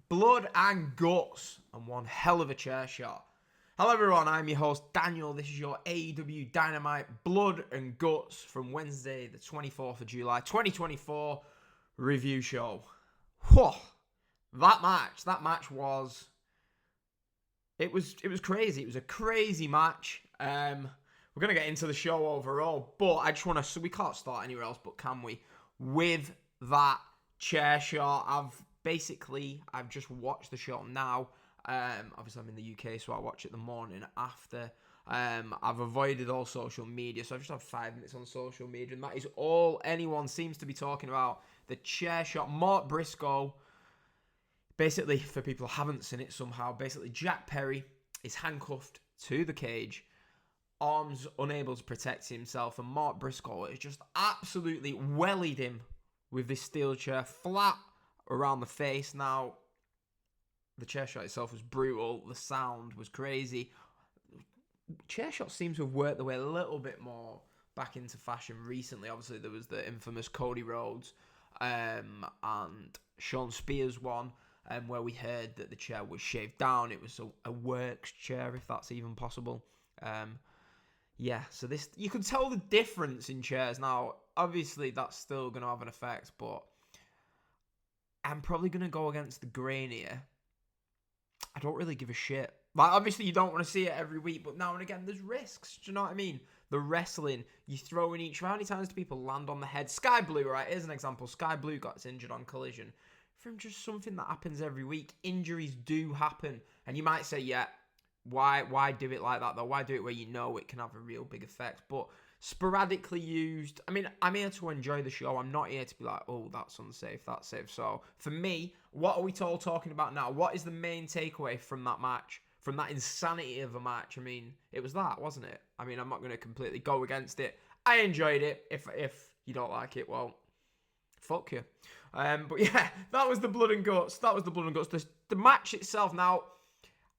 blood and guts, and one hell of a chair shot. Hello everyone, I'm your host Daniel. This is your AEW Dynamite Blood and Guts from Wednesday the 24th of July 2024 review show. Whoa, that match was... It was crazy. It was a crazy match. We're going to get into the show overall, but I just want to... So we can't start anywhere else, but can we? With that chair shot, I've just watched the show now. Obviously I'm in the UK, so I watch it the morning after. I've avoided all social media, so I've just had 5 minutes on social media, and that is all anyone seems to be talking about. The chair shot. Mark Briscoe, basically, for people who haven't seen it somehow, basically Jack Perry is handcuffed to the cage, arms unable to protect himself, and Mark Briscoe has just absolutely wellied him with this steel chair flat around the face. Now, the chair shot itself was brutal. The sound was crazy. Chair shots seem to have worked their way a little bit more back into fashion recently. Obviously, there was the infamous Cody Rhodes and Sean Spears one, where we heard that the chair was shaved down. It was a works chair, if that's even possible. So this, you could tell the difference in chairs. Now, obviously, that's still going to have an effect, but I'm probably going to go against the grain here. I don't really give a shit. Like, obviously, you don't want to see it every week, but now and again, there's risks. Do you know what I mean? The wrestling, you throw in each... How many times do people land on the head? Sky Blue, right? Here's an example. Sky Blue got injured on Collision. From just something that happens every week. Injuries do happen. And you might say, yeah, why do it like that, though? Why do it where you know it can have a real big effect? But sporadically used... I mean, I'm here to enjoy the show. I'm not here to be like, oh, that's unsafe, that's safe. So, for me, what are we all talking about now? What is the main takeaway from that match? From that insanity of a match? I mean, it was that, wasn't it? I mean, I'm not going to completely go against it. I enjoyed it. If you don't like it, well, fuck you. But yeah, that was the blood and guts. The match itself, now,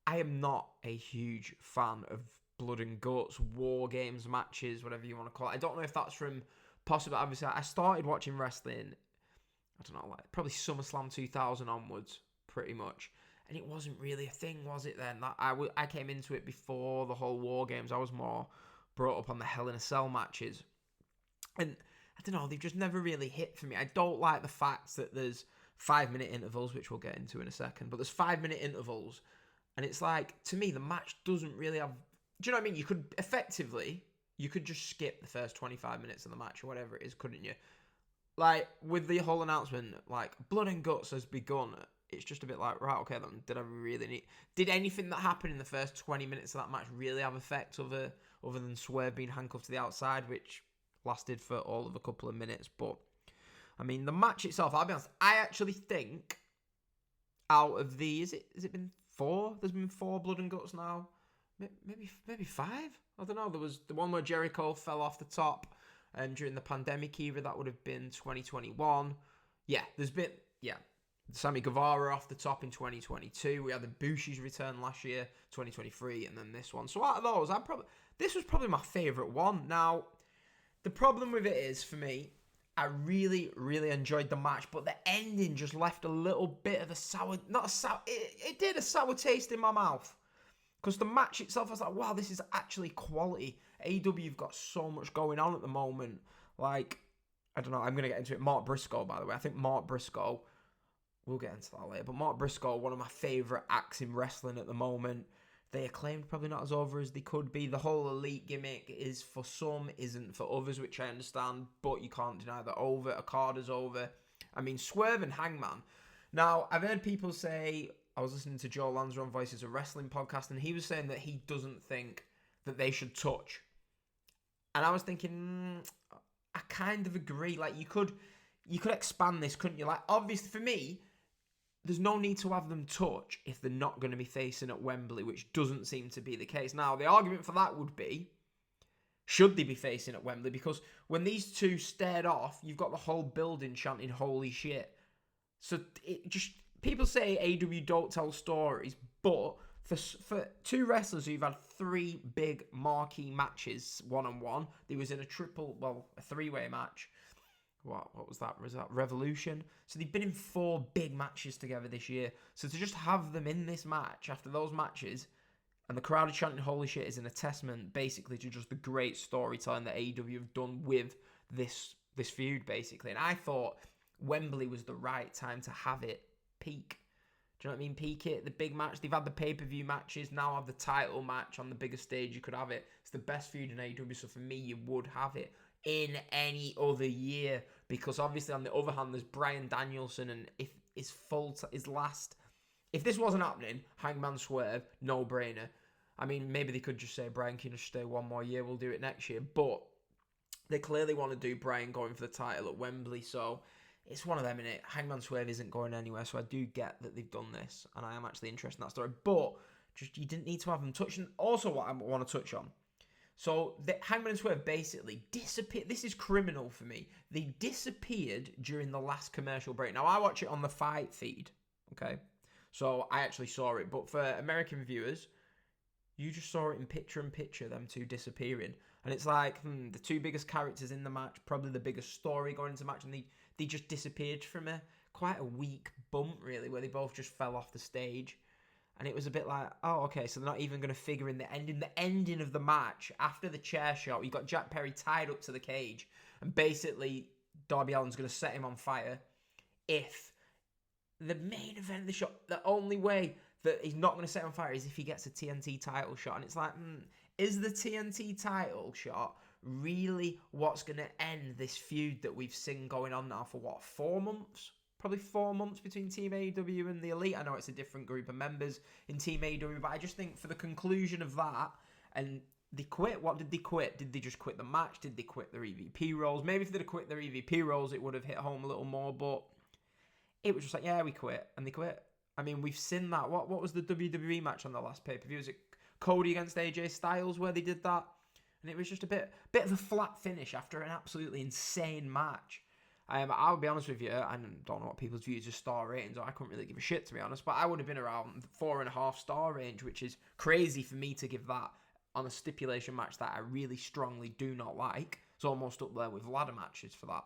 I am not a huge fan of blood and guts, war games matches, whatever you want to call it. I don't know if that's from possible. Obviously, I started watching wrestling, I don't know, like probably SummerSlam 2000 onwards, pretty much. And it wasn't really a thing, was it then? I came into it before the whole war games. I was more brought up on the Hell in a Cell matches. And I don't know, they've just never really hit for me. I don't like the fact that there's 5-minute intervals, which we'll get into in a second. But there's 5-minute intervals. And it's like, to me, the match doesn't really have... Do you know what I mean? You could just skip the first 25 minutes of the match or whatever it is, couldn't you? Like, with the whole announcement, like, Blood and Guts has begun... It's just a bit like, right, okay, then, did anything that happened in the first 20 minutes of that match really have effect other than Swerve being handcuffed to the outside, which lasted for all of a couple of minutes? But, I mean, the match itself, I'll be honest, I actually think out of the, has it been 4? There's been 4 Blood and Guts now. Maybe 5? I don't know. There was the one where Jericho fell off the top during the pandemic era. That would have been 2021. Yeah, Sammy Guevara off the top in 2022. We had the Bushi's return last year, 2023, and then this one. So out of those, this was probably my favourite one. Now, the problem with it is, for me, I really, really enjoyed the match, but the ending just left a little bit of a sour... It did a sour taste in my mouth. Because the match itself, I was like, wow, this is actually quality. AEW have got so much going on at the moment. Like, I don't know, I'm going to get into it. Mark Briscoe, by the way. I think Mark Briscoe... We'll get into that later. But Mark Briscoe, one of my favourite acts in wrestling at the moment. They Acclaimed probably not as over as they could be. The whole elite gimmick is for some, isn't for others, which I understand. But you can't deny that over. Okada's over. I mean, Swerve and Hangman. Now, I've heard people say... I was listening to Joe Lanza on Voices of Wrestling podcast, and he was saying that he doesn't think that they should touch. And I was thinking, I kind of agree. Like, you could expand this, couldn't you? Like, obviously, for me... There's no need to have them touch if they're not going to be facing at Wembley, which doesn't seem to be the case. Now, the argument for that would be, should they be facing at Wembley? Because when these two stared off, you've got the whole building chanting, holy shit. So, people say AEW don't tell stories, but for two wrestlers who've had 3 big marquee matches one-on-one, they was in a three-way match, what was that? Was that Revolution? So they've been in 4 big matches together this year. So to just have them in this match after those matches, and the crowd are chanting "Holy shit" is an attestament, basically, to just the great storytelling that AEW have done with this feud, basically. And I thought Wembley was the right time to have it peak. Do you know what I mean? Peak it, the big match. They've had the pay-per-view matches. Now have the title match on the biggest stage. You could have it. It's the best feud in AEW. So for me, you would have it in any other year, because obviously on the other hand, there's Bryan Danielson, and if if this wasn't happening, Hangman Swerve, no brainer. I mean, maybe they could just say Bryan can just stay one more year. We'll do it next year, but they clearly want to do Bryan going for the title at Wembley, so it's one of them, innit? Hangman Swerve isn't going anywhere, so I do get that they've done this, and I am actually interested in that story. But just you didn't need to have them touch. And also, what I want to touch on. So Hangman and Swerve basically disappeared. This is criminal for me. They disappeared during the last commercial break. Now I watch it on the Fight feed, okay? So I actually saw it, but for American viewers, you just saw it in picture-in-picture, them two disappearing. And it's like, the 2 biggest characters in the match, probably the biggest story going into the match, and they just disappeared from quite a weak bump, really, where they both just fell off the stage. And it was a bit like, oh, okay, so they're not even going to figure in the ending. The ending of the match, after the chair shot, you got Jack Perry tied up to the cage, and basically Darby Allin's going to set him on fire. If the main event of the show, the only way that he's not going to set him on fire is if he gets a TNT title shot. And it's like, is the TNT title shot really what's going to end this feud that we've seen going on now for, 4 months? Probably 4 months between Team AEW and the Elite. I know it's a different group of members in Team AEW, but I just think for the conclusion of that, and they quit. What did they quit? Did they just quit the match? Did they quit their EVP roles? Maybe if they'd have quit their EVP roles, it would have hit home a little more, but it was just like, yeah, we quit. And they quit. I mean, we've seen that. What was the WWE match on the last pay-per-view? Was it Cody against AJ Styles where they did that? And it was just a bit of a flat finish after an absolutely insane match. I'll be honest with you, I don't know what people's views of star ratings are. I couldn't really give a shit, to be honest, but I would have been around the 4.5 star range, which is crazy for me to give that on a stipulation match that I really strongly do not like. It's almost up there with ladder matches for that.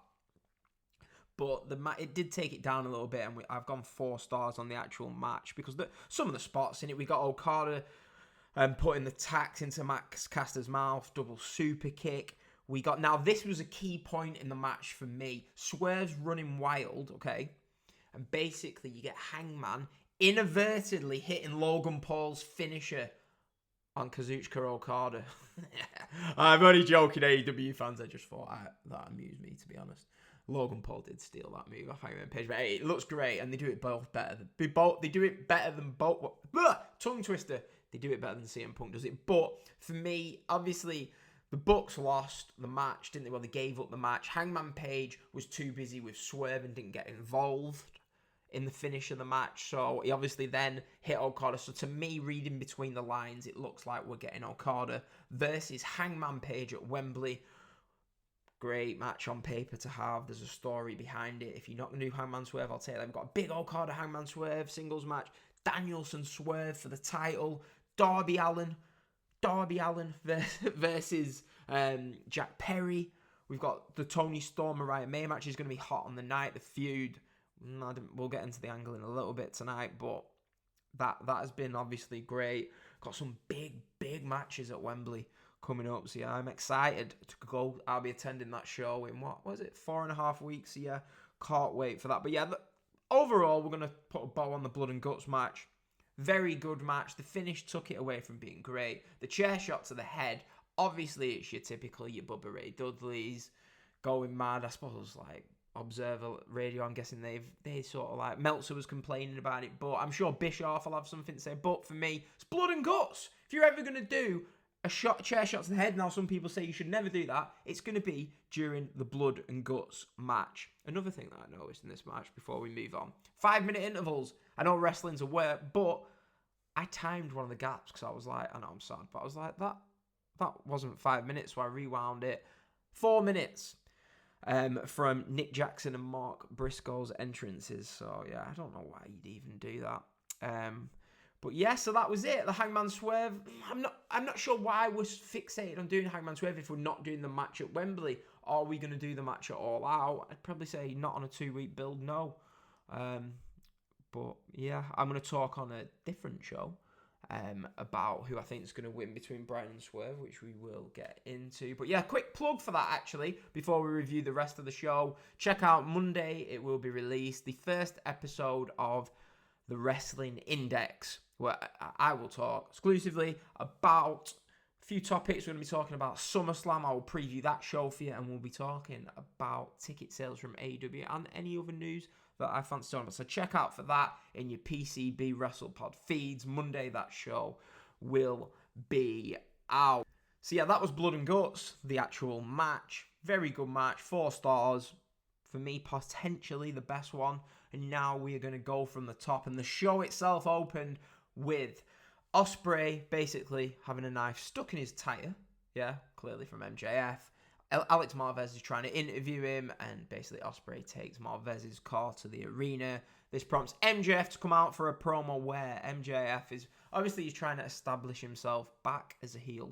But it did take it down a little bit, and I've gone 4 stars on the actual match, because some of the spots in it, we got Okada putting the tacks into Max Caster's mouth, double super kick. Now this was a key point in the match for me. Swerve's running wild, okay? And basically you get Hangman inadvertently hitting Logan Paul's finisher on Kazuchika Okada. I'm only joking, AEW fans. I just thought that amused me, to be honest. Logan Paul did steal that move off Hangman Page, but hey, it looks great, and they do it both better. They do it better than both. Tongue twister. They do it better than CM Punk does it. But for me, obviously, the Bucks lost the match, didn't they? Well, they gave up the match. Hangman Page was too busy with Swerve and didn't get involved in the finish of the match. So he obviously then hit Okada. So to me, reading between the lines, it looks like we're getting Okada versus Hangman Page at Wembley. Great match on paper to have. There's a story behind it. If you're not going to do Hangman Swerve, I'll take that. We've got a big Okada Hangman Swerve singles match. Danielson Swerve for the title. Darby Allin versus Jack Perry. We've got the Tony Storm Mariah May match is going to be hot on the night. The feud. We'll get into the angle in a little bit tonight, but that has been obviously great. Got some big matches at Wembley coming up, so yeah, I'm excited to go. I'll be attending that show in, 4.5 weeks. So yeah, can't wait for that. But yeah, overall, we're going to put a bow on the Blood and Guts match. Very good match. The finish took it away from being great. The chair shot to the head, obviously it's your typical, your Bubba Ray Dudleys going mad. I suppose, like, Observer Radio, I'm guessing they sort of like, Meltzer was complaining about it, but I'm sure Bischoff will have something to say. But for me, it's Blood and Guts. If you're ever going to do a chair shot to the head, now some people say you should never do that, it's going to be during the Blood and Guts match. Another thing that I noticed in this match before we move on, 5-minute intervals. I know wrestling's a work, but I timed one of the gaps because I was like, I know I'm sad, but I was like, that wasn't 5 minutes, so I rewound it. 4 minutes from Nick Jackson and Mark Briscoe's entrances. So yeah, I don't know why you'd even do that. But yeah, so that was it. The Hangman Swerve. I'm not sure why we're fixated on doing Hangman Swerve if we're not doing the match at Wembley. Are we going to do the match at All Out? I'd probably say not on a 2-week build, no. But yeah, I'm going to talk on a different show about who I think is going to win between Bryan and Swerve, which we will get into. But yeah, quick plug for that actually, before we review the rest of the show. Check out Monday, it will be released, the first episode of the Wrestling Index, where I will talk exclusively about a few topics. We're going to be talking about SummerSlam. I will preview that show for you, and we'll be talking about ticket sales from AEW and any other news that I fancy talking about. So check out for that in your PCB WrestlePod feeds. Monday, that show will be out. So yeah, that was Blood and Guts, the actual match. Very good match, 4 stars. For me, potentially the best one. And now we are going to go from the top. And the show itself opened with Ospreay basically having a knife stuck in his tire. Yeah, clearly from MJF. Alex Marvez is trying to interview him, and basically Ospreay takes Marvez's car to the arena. This prompts MJF to come out for a promo where MJF is obviously he's trying to establish himself back as a heel,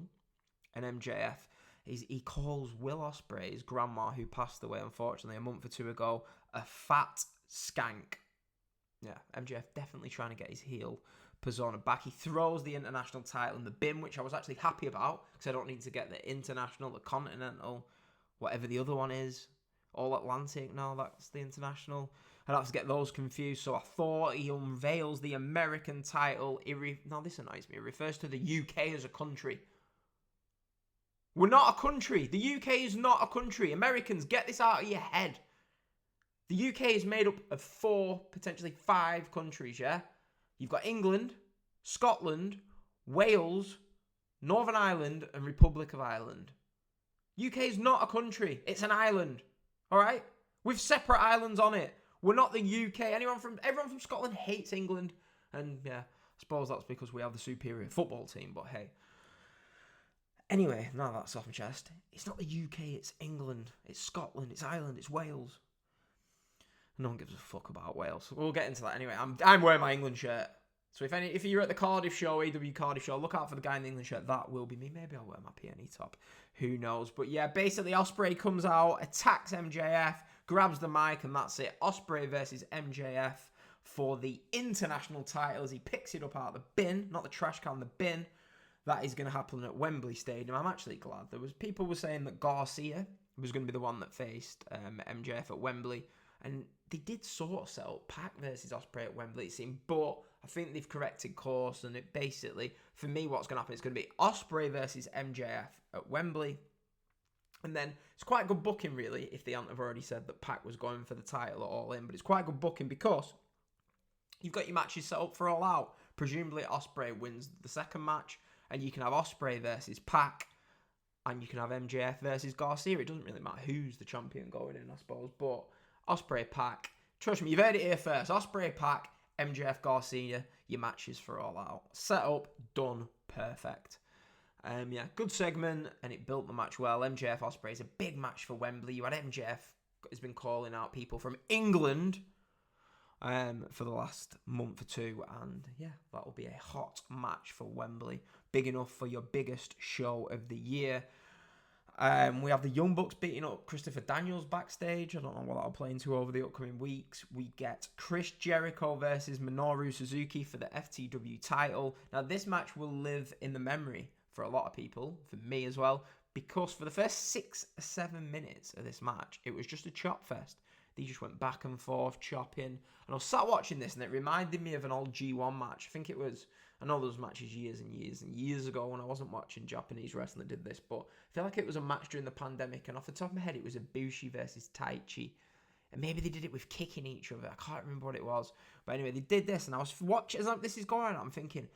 and MJF he calls Will Ospreay's grandma, who passed away unfortunately a month or 2 ago, a fat skank. Yeah, MJF definitely trying to get his heel persona back. He throws the international title in the bin, which I was actually happy about, because I don't need to get the international, the continental, whatever the other one is. All Atlantic, no, that's the international. I'd have to get those confused. So I thought he unveils the American title. No, this annoys me. It refers to the UK as a country. We're not a country. The UK is not a country. Americans, get this out of your head. The UK is made up of 4, potentially 5 countries, yeah? You've got England, Scotland, Wales, Northern Ireland, and Republic of Ireland. UK is not a country. It's an island. All right? With separate islands on it. We're not the UK. Everyone from Scotland hates England. And yeah, I suppose that's because we have the superior football team. But hey. Anyway, now that's off my chest. It's not the UK. It's England. It's Scotland. It's Ireland. It's Wales. No one gives a fuck about Wales. We'll get into that anyway. I'm wearing my England shirt. So if you're at the Cardiff show, AEW Cardiff show, look out for the guy in the England shirt. That will be me. Maybe I'll wear my PNE top. Who knows? But yeah, basically Ospreay comes out, attacks MJF, grabs the mic, and that's it. Ospreay versus MJF for the international title as he picks it up out of the bin, not the trash can, the bin. That is going to happen at Wembley Stadium. I'm actually glad. People were saying that Garcia was going to be the one that faced MJF at Wembley. And they did sort of set up Pac versus Ospreay at Wembley, it seemed. But I think they've corrected course. And it basically, for me, what's going to happen is going to be Ospreay versus MJF at Wembley. And then it's quite good booking, really, if they hadn't have already said that Pac was going for the title at All In. But it's quite good booking because you've got your matches set up for All Out. Presumably, Ospreay wins the second match. And you can have Ospreay versus Pac. And you can have MJF versus Garcia. It doesn't really matter who's the champion going in, I suppose. But Ospreay, Pac. Trust me, you've heard it here first. Ospreay, Pac, MJF, Garcia. Your matches for All Out. Set up, done, perfect. Yeah, good segment, and it built the match well. MJF, Ospreay is a big match for Wembley. You had MJF has been calling out people from England for the last month or 2, and yeah, that'll be a hot match for Wembley. Big enough for your biggest show of the year. We have the Young Bucks beating up Christopher Daniels backstage. I don't know what that'll play into over the upcoming weeks. We get Chris Jericho versus Minoru Suzuki for the FTW title. Now, this match will live in the memory for a lot of people, for me as well, because for the first 6 or 7 minutes of this match, it was just a chop fest. They just went back and forth, chopping. And I was sat watching this, and it reminded me of an old G1 match. I know those matches years and years and years ago when I wasn't watching Japanese wrestling did this, but I feel like it was a match during the pandemic, and off the top of my head, it was Ibushi versus Taichi. And maybe they did it with kicking each other. I can't remember what it was. But anyway, they did this, and I was watching, as this is going on, I'm thinking,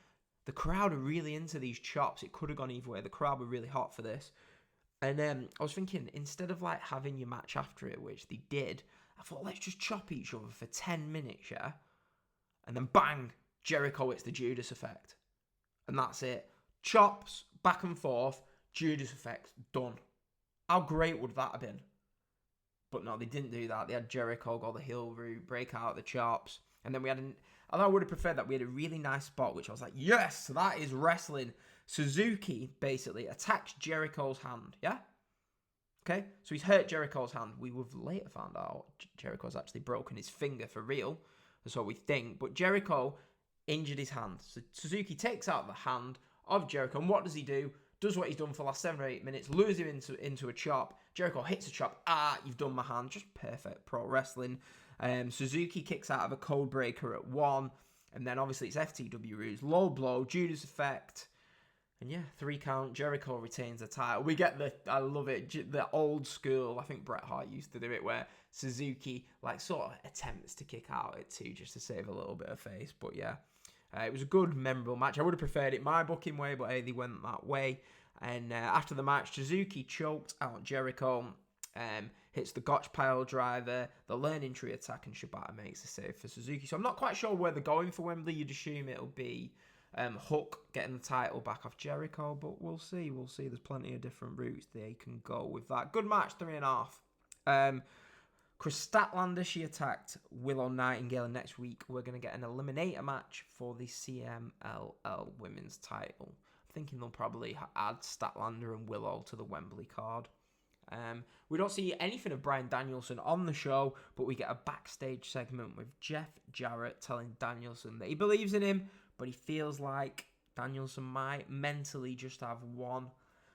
the crowd are really into these chops. It could have gone either way. The crowd were really hot for this. And I was thinking, instead of like having your match after it, which they did, I thought, let's just chop each other for 10 minutes, yeah? And then bang, Jericho, it's the Judas effect. And that's it. Chops, back and forth, Judas effect, done. How great would that have been? But no, they didn't do that. They had Jericho go the heel route, break out the chops. And then we had although I would have preferred that, we had a really nice spot, which I was like, yes, that is wrestling. Suzuki basically attacks Jericho's hand, yeah? Okay, so he's hurt Jericho's hand. We would later found out Jericho's actually broken his finger for real. That's what we think. But Jericho injured his hand. So Suzuki takes out the hand of Jericho. And what does he do? Does what he's done for the last 7 or 8 minutes. Lures him into a chop. Jericho hits a chop. You've done my hand. Just perfect pro wrestling. Suzuki kicks out of a code breaker at 1. And then obviously it's FTW rules. Low blow. Judas effect. And yeah, 3 count. Jericho retains the title. We get I love it, the old school. I think Bret Hart used to do it where Suzuki sort of attempts to kick out at 2 just to save a little bit of face. But yeah, it was a good, memorable match. I would have preferred it my booking way, but hey, they went that way. And after the match, Suzuki choked out Jericho, hits the Gotch pile driver, the learning tree attack, and Shibata makes a save for Suzuki. So I'm not quite sure where they're going for Wembley. You'd assume it'll be Hook getting the title back off Jericho, but we'll see. There's plenty of different routes they can go with that. Good match, 3.5. Chris Statlander, she attacked Willow Nightingale, and next week we're going to get an eliminator match for the CMLL women's title. I'm thinking they'll probably add Statlander and Willow to the Wembley card. We don't see anything of Bryan Danielson on the show, but we get a backstage segment with Jeff Jarrett telling Danielson that he believes in him, but he feels like Danielson might mentally just have 1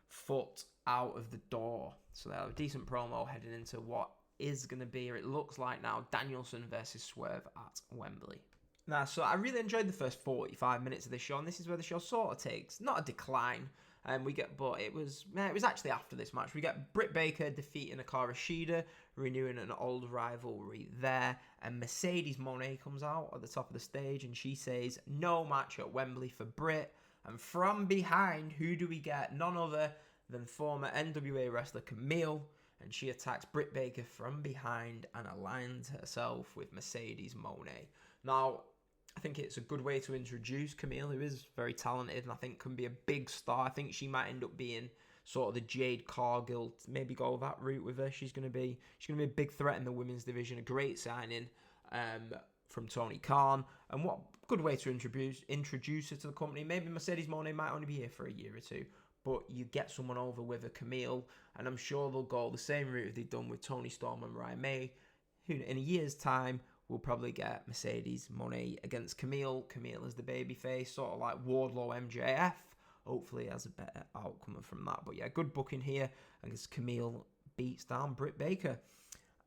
foot out of the door. So they have a decent promo heading into what is going to be, or it looks like now, Danielson versus Swerve at Wembley. Now, so I really enjoyed the first 45 minutes of this show, and this is where the show sort of takes, not a decline, but it was actually after this match. We get Britt Baker defeating Hikaru Shida, renewing an old rivalry there, and Mercedes Moné comes out at the top of the stage, and she says, no match at Wembley for Britt, and from behind, who do we get? None other than former NWA wrestler Camille, and she attacks Britt Baker from behind and aligns herself with Mercedes Moné. Now, I think it's a good way to introduce Camille, who is very talented and I think can be a big star. I think she might end up being sort of the Jade Cargill, maybe go that route with her. She's going to be a big threat in the women's division. A great signing from Tony Khan, and what good way to introduce her to the company. Maybe Mercedes Moné might only be here for a year or 2, but you get someone over with a Camille, and I'm sure they'll go the same route they've done with Tony Storm and Ryan May, who in a year's time we'll probably get Mercedes Moné against Camille. Camille is the babyface, sort of like Wardlow MJF. Hopefully has a better outcome from that. But yeah, good booking here, as Camille beats down Britt Baker.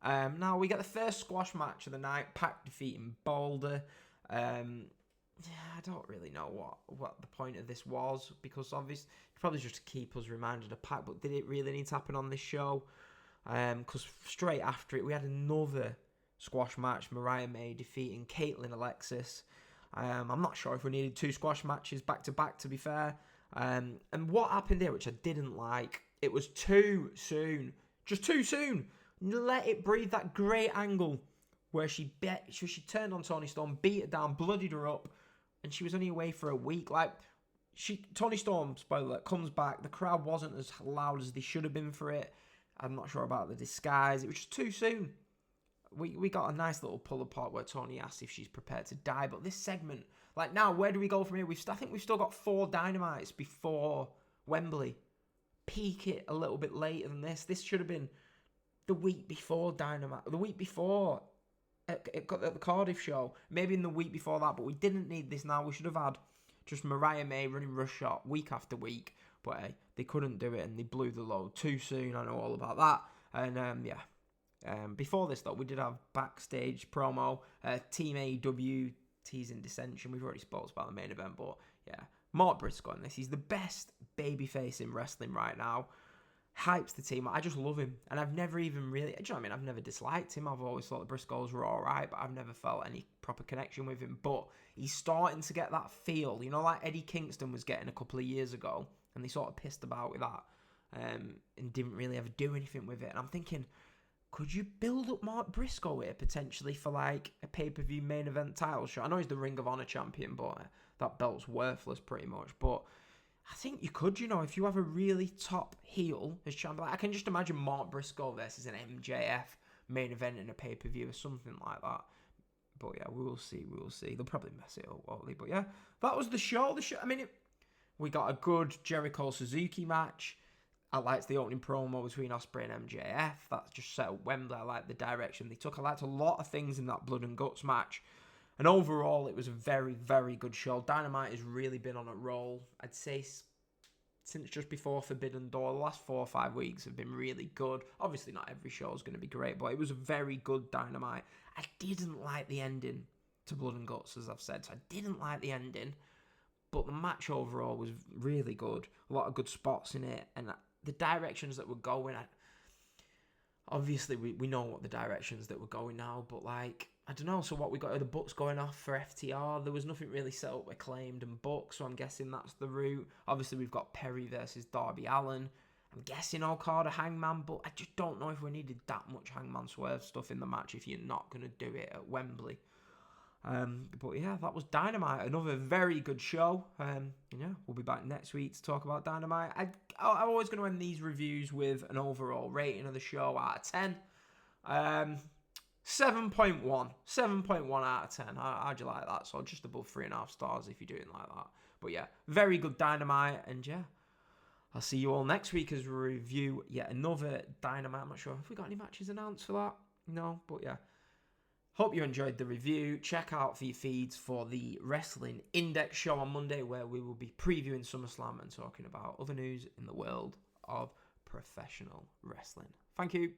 Now we get the first squash match of the night, Pac defeating Boulder. I don't really know what the point of this was, because obviously probably just to keep us reminded of Pac, but did it really need to happen on this show? Because straight after it, we had another squash match, Mariah May defeating Caitlin Alexis. I'm not sure if we needed 2 squash matches back to back, to be fair. And what happened here, which I didn't like, it was too soon. Just too soon. Let it breathe. That great angle where she turned on Toni Storm, beat her down, bloodied her up, and she was only away for a week. Toni Storm, spoiler alert, comes back. The crowd wasn't as loud as they should have been for it. I'm not sure about the disguise. It was just too soon. We got a nice little pull apart where Tony asks if she's prepared to die. But this segment, now, where do we go from here? I think we've still got 4 Dynamites before Wembley. Peak it a little bit later than this. This should have been the week before Dynamite. The week before it got at the Cardiff show. Maybe in the week before that. But we didn't need this now. We should have had just Mariah May running rush shot week after week. But hey, they couldn't do it and they blew the load too soon. I know all about that. And yeah. Before this, though, we did have backstage promo, Team AEW teasing dissension. We've already spoken about the main event, but yeah, Mark Briscoe in this. He's the best babyface in wrestling right now. Hypes the team. I just love him, and I've never even really, do you know what I mean? I've never disliked him. I've always thought the Briscoes were all right, but I've never felt any proper connection with him. But he's starting to get that feel, like Eddie Kingston was getting a couple of years ago, and they sort of pissed about with that, and didn't really ever do anything with it. And I'm thinking, could you build up Mark Briscoe here potentially for a pay-per-view main event title shot? I know he's the Ring of Honor champion, but that belt's worthless pretty much. But I think you could, if you have a really top heel as champion. I can just imagine Mark Briscoe versus an MJF main event in a pay-per-view or something like that. But yeah, we will see. They'll probably mess it up, won't they? But yeah, that was the show. We got a good Jericho Suzuki match. I liked the opening promo between Ospreay and MJF. That just set up Wembley. I liked the direction they took. I liked a lot of things in that Blood and Guts match. And overall, it was a very, very good show. Dynamite has really been on a roll. I'd say since just before Forbidden Door, the last 4 or 5 weeks have been really good. Obviously, not every show is going to be great, but it was a very good Dynamite. I didn't like the ending to Blood and Guts, as I've said. So I didn't like the ending. But the match overall was really good. A lot of good spots in it. And the directions that were going at, obviously we know what the directions that were going now, but like, I don't know, so what we got, the Bucks going off for FTR, there was nothing really set up with Acclaimed and Bucks, so I'm guessing that's the route. Obviously we've got Perry versus Darby Allin, I'm guessing Okada Hangman, but I just don't know if we needed that much Hangman Swerve stuff in the match if you're not going to do it at Wembley. But yeah, that was Dynamite. Another very good show. Yeah, we'll be back next week to talk about Dynamite. I'm always going to end these reviews with an overall rating of the show out of 10. 7.1. 7.1 out of 10. How'd you like that? So just above 3.5 stars if you're doing like that. But yeah, very good Dynamite. And yeah, I'll see you all next week as we review yet another Dynamite. I'm not sure if we got any matches announced for that. No, but yeah. Hope you enjoyed the review. Check out for your feeds for the Wrestling Index show on Monday, where we will be previewing SummerSlam and talking about other news in the world of professional wrestling. Thank you.